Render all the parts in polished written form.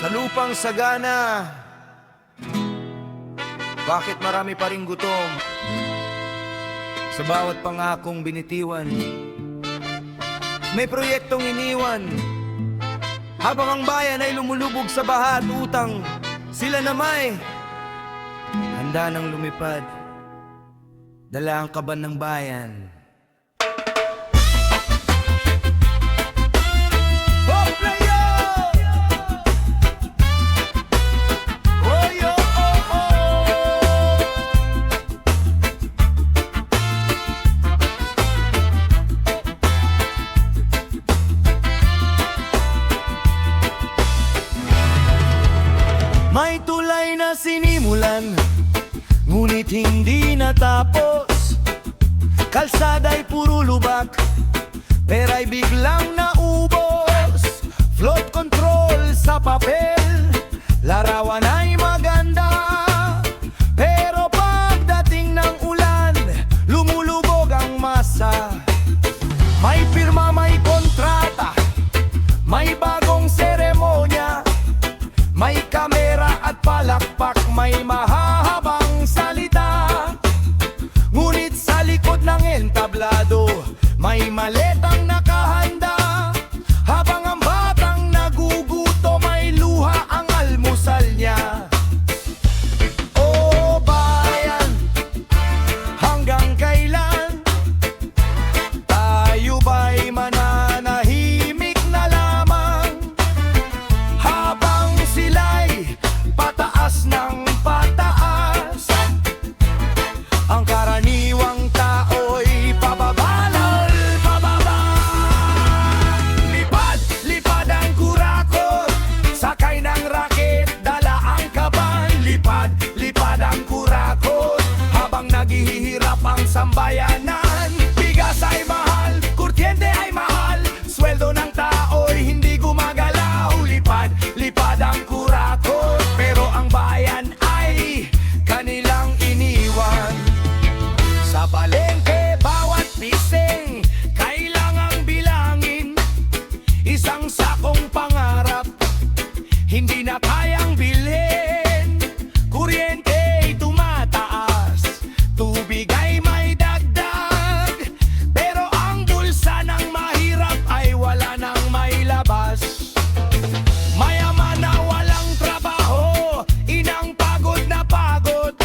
Sa lupang sagana, bakit marami pa ring gutom? Sa bawat pangakong binitiwan, may proyektong iniwan. Habang ang bayan ay lumulubog sa baha at utang, sila na may handa ng lumipad, dala ang kaban ng bayan. May tulay na sinimulan, ngunit hindi natapos. Kalsada'y puro lubak, pera'y biglang naubos. Flood control sa papel, larawan ay maganda, pero pagdating ng ulan, lumulubog ang masa. May pirma, may kontrata, may bagong seremonya, may kamera at palakpak, may mahahabang salita. Ngunit sa likod ng entablado, may maletang nakahanda. Habang ang batang naguguto, may luha ang almusal niya. O bayan, hanggang kailan tayo ba'y mananahimik na lamang? Habang sila'y pataas ng pataas, ang karaniwang tao'y pababalol, pababa. Lipad, lipad ang kurakot, sakay ng raket, dala ang kaban. Lipad, lipad ang kurakot, habang naghihirap ang sambayanan. Bigas ay mahal, kuryente ay mahal, sweldo ng tao'y hindi gumagalaw. Lipad, lipad ang kurakot, pero ang bayan ay kanilang iniwan. Sa palengke, bawat piseng kailangang bilangin. Isang sakong pangarap, hindi na kayang bilhin. Kuryente ay tumataas, tubig ay may dagdag, pero ang bulsa ng mahirap ay wala nang mailabas. Mayaman na walang trabaho, inang pagod na pagod,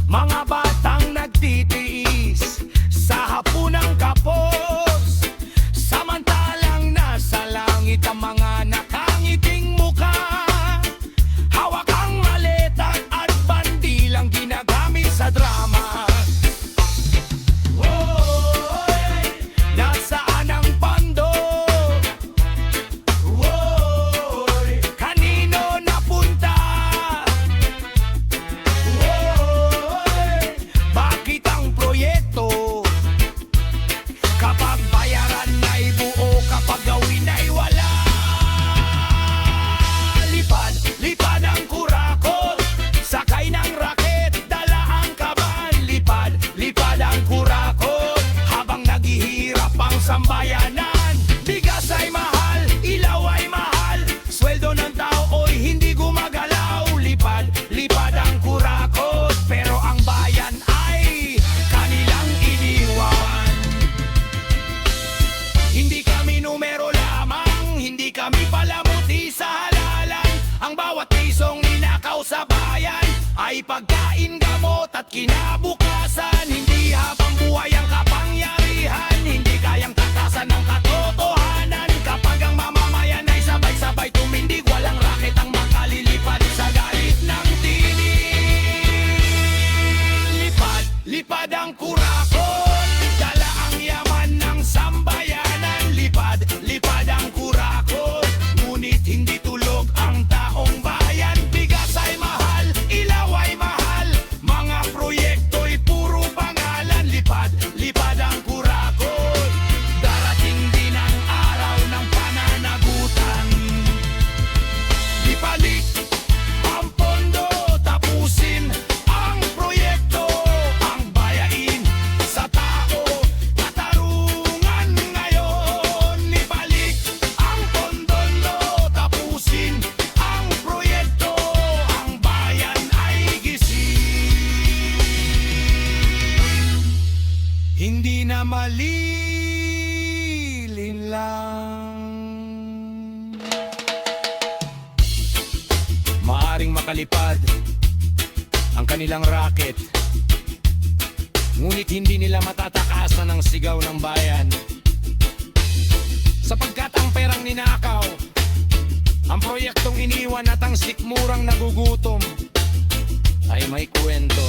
mga batang nagtitiis sa hapunang kapos. Samantalang nasa langit ang mga nakangiting mukha, hawak ang maleta at bandilang ginagamit sa drama. Woy, nasaan ang pando? Woy, kanino napunta? Woy, bakit ang proyekto kapag bayaran ay buo, kapag gawin ay wala? Lipad, lipad ang kurakot, sakay ng raket, dala ang kaban. Lipad, lipad ang kurakot, habang naghihirap ang sambayanan. Bigas ay mahal, ilaw ay mahal, sweldo ng tao'y hindi gumagalaw. Lipad, lipad ang kurakot, pero ang bayan ay kanilang iniwan. Hindi kami numero lamang, hindi kami palamuti sa halalan. Ang bawat pisong ninakaw sa bayan ay pagkain, gamot at kinabukasan. Hindi habang buhay ang kapangyarihan, hindi kayang takasan ng katotohanan. Kapag ang mamamayan ay sabay-sabay tumindig, walang raket ang makalilipad sa galit ng tinig. Lipad, lipad ang kurakot, dala ang yaman ng sambayanan. Lipad, lipad ang kurakot, ngunit hindi tulog ang taong bayan. Bigas ay mahal, ilaw ay mahal, mga proyekto'y puro pangarap. maaaring makalipad ang kanilang racket. Ngunit hindi nila matatakasan ang sigaw ng bayan, sapagkat ang perang ninakaw, ang proyektong iniwan at ang sikmurang nagugutom ay may kwento.